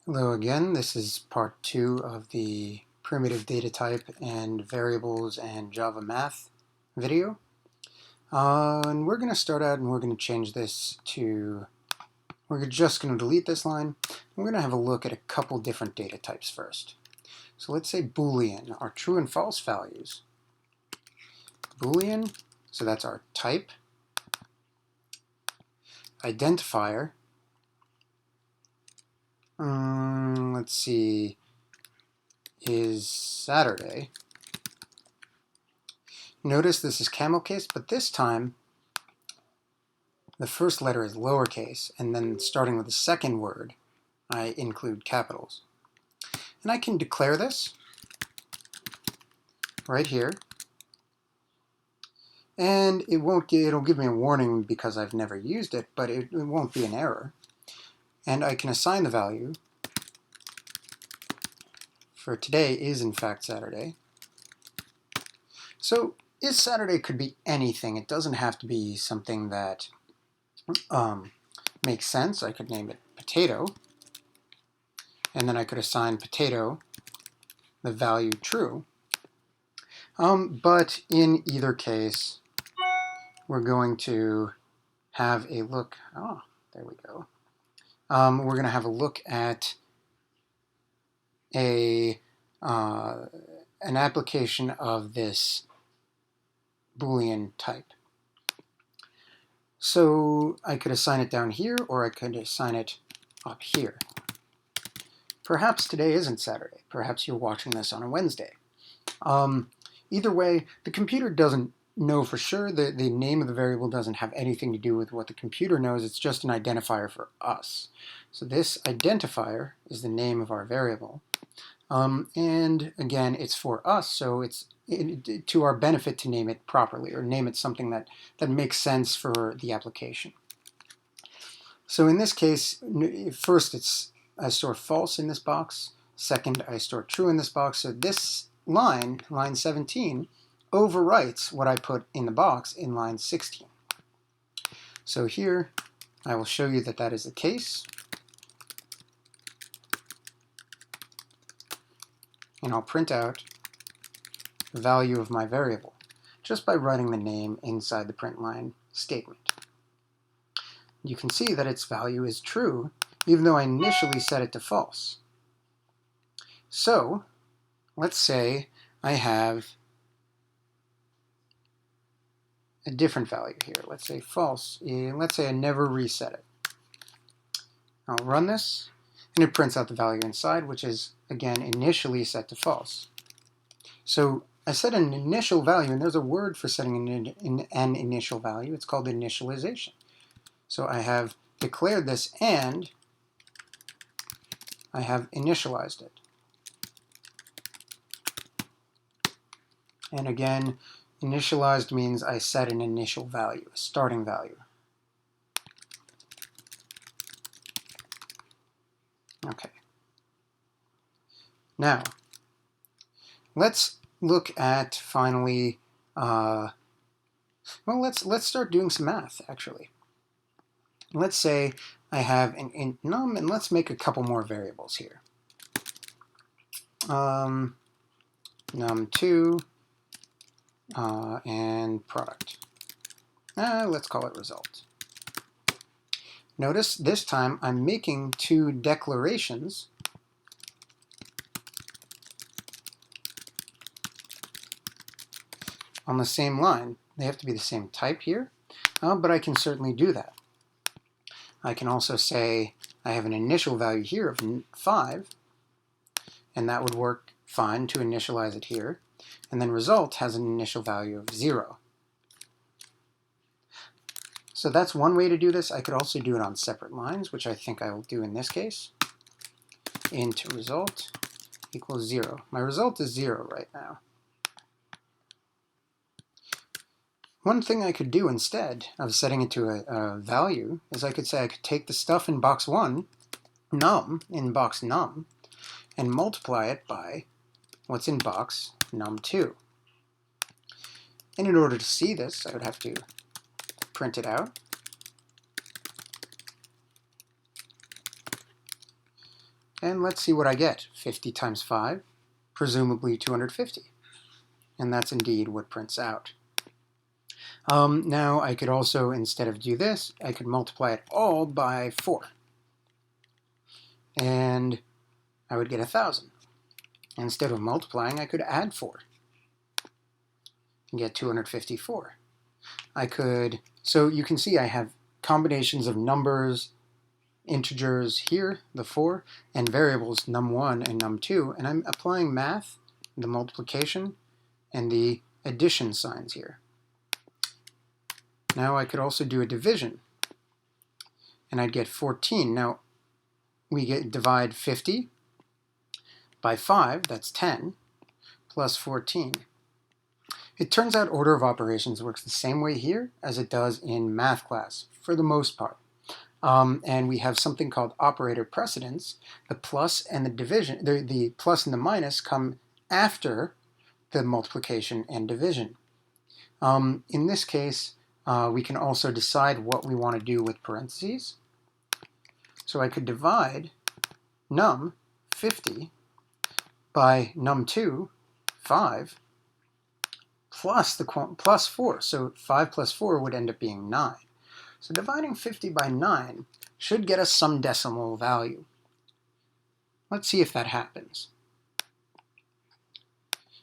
Hello again, this is part 2 of the primitive data type and variables and Java math video. And we're going to start out and we're going to change this to, we're just going to delete this line. We're going to have a look at a couple different data types first. So let's say Boolean, our true and false values. Boolean, so that's our type. Identifier, let's see, is Saturday. Notice this is camel case, but this time the first letter is lowercase, and then starting with the second word, I include capitals. And I can declare this right here, and it'll give me a warning because I've never used it, but it won't be an error. And I can assign the value for today is in fact Saturday. So is Saturday could be anything. It doesn't have to be something that makes sense. I could name it potato, and then I could assign potato the value true. But in either case, we're going to have a look. Oh, there we go. We're going to have a look at an application of this Boolean type. So I could assign it down here, or I could assign it up here. Perhaps today isn't Saturday. Perhaps you're watching this on a Wednesday. Either way, the computer doesn't know for sure. The name of the variable doesn't have anything to do with what the computer knows. It's just an identifier for us. So this identifier is the name of our variable. And again, it's for us, so it's to our benefit to name it properly, or name it something that makes sense for the application. So in this case, first I store false in this box. Second, I store true in this box. So this line 17, overwrites what I put in the box in line 16. So here, I will show you that that is the case. And I'll print out the value of my variable just by writing the name inside the print line statement. You can see that its value is true, even though I initially set it to false. So let's say I have a different value here. Let's say false. Let's say I never reset it. I'll run this, and it prints out the value inside, which is, again, initially set to false. So I set an initial value, and there's a word for setting an initial value. It's called initialization. So I have declared this, and I have initialized it. And again, initialized means I set an initial value, a starting value. Okay. Now, let's look at finally, well, let's start doing some math, actually. Let's say I have an int num, and let's make a couple more variables here. Num2 and product. Let's call it result. Notice this time I'm making two declarations on the same line. They have to be the same type here, but I can certainly do that. I can also say I have an initial value here of 5, and that would work fine to initialize it here. And then result has an initial value of 0. So that's one way to do this. I could also do it on separate lines, which I think I will do in this case. Int result equals 0. My result is 0 right now. One thing I could do instead of setting it to a value is I could say I could take the stuff in box 1, num, in box num, and multiply it by what's in box num2. And in order to see this, I would have to print it out. And let's see what I get. 50 times 5, presumably 250. And that's indeed what prints out. Now I could also, instead of do this, I could multiply it all by 4. And I would get 1,000. Instead of multiplying, I could add 4 and get 254. I could, so you can see I have combinations of numbers, integers here, the 4, and variables num1 and num2, and I'm applying math, the multiplication, and the addition signs here. Now I could also do a division, and I'd get 14. Now we divide 50 by 5, that's 10, plus 14. It turns out order of operations works the same way here as it does in math class, for the most part. And we have something called operator precedence. The plus and the division, the plus and the minus come after the multiplication and division. In this case, we can also decide what we want to do with parentheses. So I could divide num 50 by num2 5 plus 4. So 5 plus 4 would end up being 9. So dividing 50 by 9 should get us some decimal value. Let's see if that happens.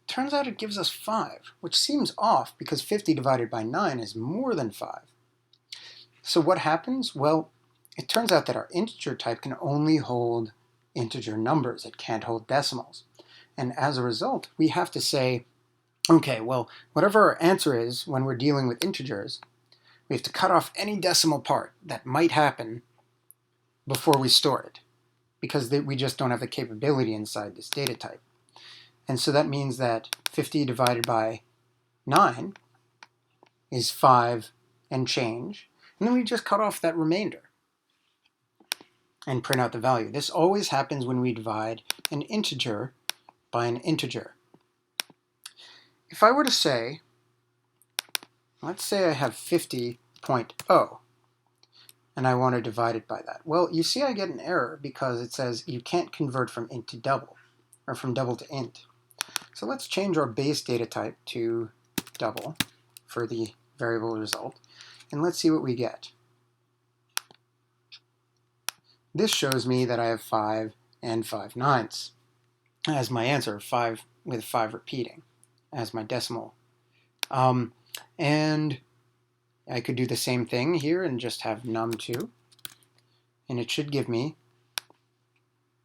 Turns out it gives us 5, which seems off because 50 divided by 9 is more than 5. So what happens? Well, it turns out that our integer type can only hold integer numbers. It can't hold decimals. And as a result, we have to say, okay, well, whatever our answer is when we're dealing with integers, we have to cut off any decimal part that might happen before we store it, because we just don't have the capability inside this data type. And so that means that 50 divided by 9 is 5 and change, and then we just cut off that remainder and print out the value. This always happens when we divide an integer by an integer. If I were to say, let's say I have 50.0, and I want to divide it by that. Well, you see I get an error because it says you can't convert from int to double, or from double to int. So let's change our base data type to double for the variable result, and let's see what we get. This shows me that I have 5 and 5/9 as my answer, 5 with 5 repeating as my decimal. And I could do the same thing here and just have num2, and it should give me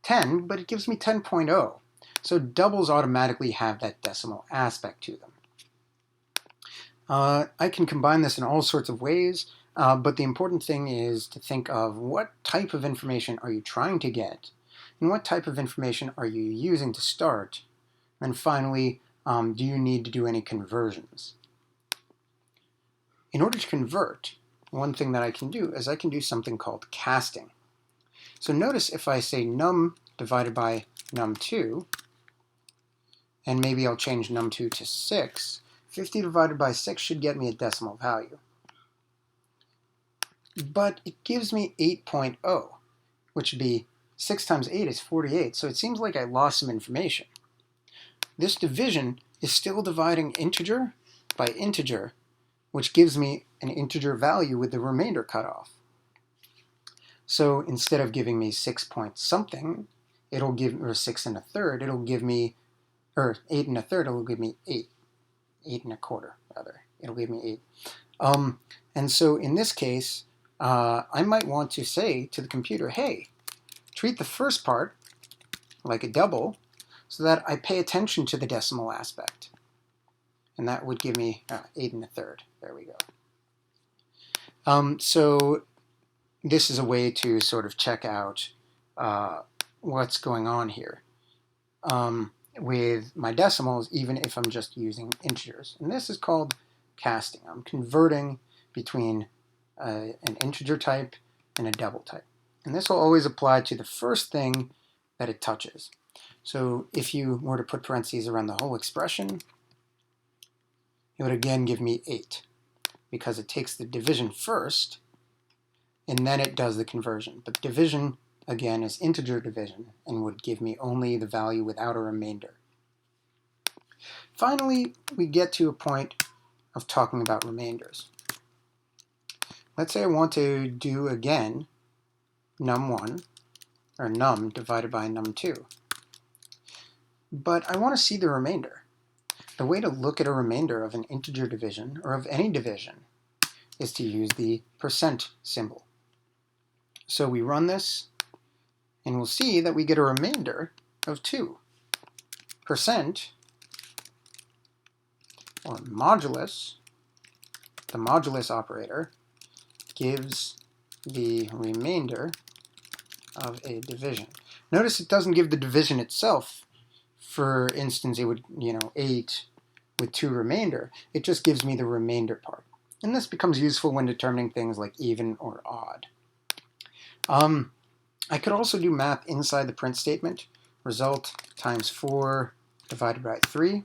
10, but it gives me 10.0. So doubles automatically have that decimal aspect to them. I can combine this in all sorts of ways, but the important thing is to think of what type of information are you trying to get, and what type of information are you using to start, and finally, do you need to do any conversions? In order to convert, one thing that I can do is I can do something called casting. So notice if I say num divided by num2, and maybe I'll change num2 to 6, 50 divided by 6 should get me a decimal value. But it gives me 8.0, which would be 6 times 8 is 48, so it seems like I lost some information. This division is still dividing integer by integer, which gives me an integer value with the remainder cut off. So instead of giving me 6 point something, it'll give, or 6 1/3, it'll give me, or 8 1/3, it'll give me 8. 8 1/4, rather. It'll give me 8. And so in this case, I might want to say to the computer, hey, treat the first part like a double so that I pay attention to the decimal aspect. And that would give me 8 1/3. There we go. So this is a way to sort of check out what's going on here with my decimals, even if I'm just using integers. And this is called casting. I'm converting between an integer type and a double type. And this will always apply to the first thing that it touches. So if you were to put parentheses around the whole expression, it would again give me 8, because it takes the division first, and then it does the conversion. But division again, is integer division and would give me only the value without a remainder. Finally, we get to a point of talking about remainders. Let's say I want to do, again, num1, or num divided by num2. But I want to see the remainder. The way to look at a remainder of an integer division, or of any division, is to use the percent symbol. So we run this, and we'll see that we get a remainder of 2. Percent, or modulus, the modulus operator, gives the remainder of a division. Notice it doesn't give the division itself. For instance, it would, 8 with 2 remainder. It just gives me the remainder part. And this becomes useful when determining things like even or odd. I could also do math inside the print statement. Result times 4 divided by 3.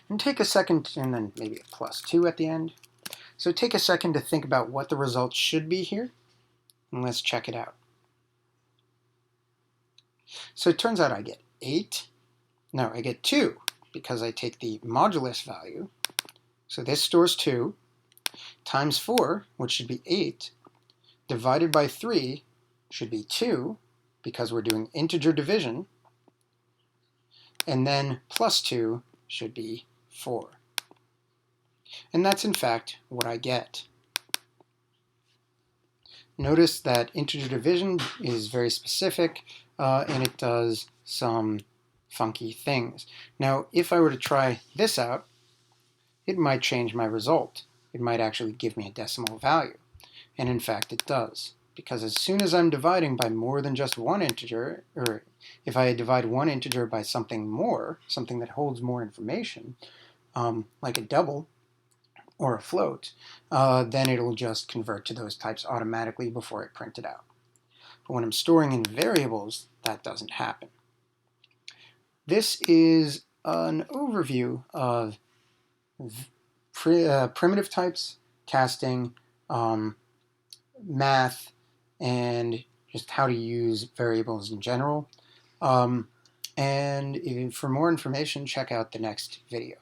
And take a second, and then maybe a plus 2 at the end. So take a second to think about what the result should be here, and let's check it out. So it turns out I get I get 2, because I take the modulus value, so this stores 2, times 4, which should be 8, divided by 3 should be 2, because we're doing integer division, and then plus 2 should be 4. And that's in fact what I get. Notice that integer division is very specific, and it does some funky things. Now, if I were to try this out, it might change my result. It might actually give me a decimal value. And in fact, it does. Because as soon as I'm dividing by more than just one integer, or if I divide one integer by something more, something that holds more information, like a double or a float, then it'll just convert to those types automatically before I print it out. But when I'm storing in variables, that doesn't happen. This is an overview of primitive types, casting, math, and just how to use variables in general. And for more information, check out the next video.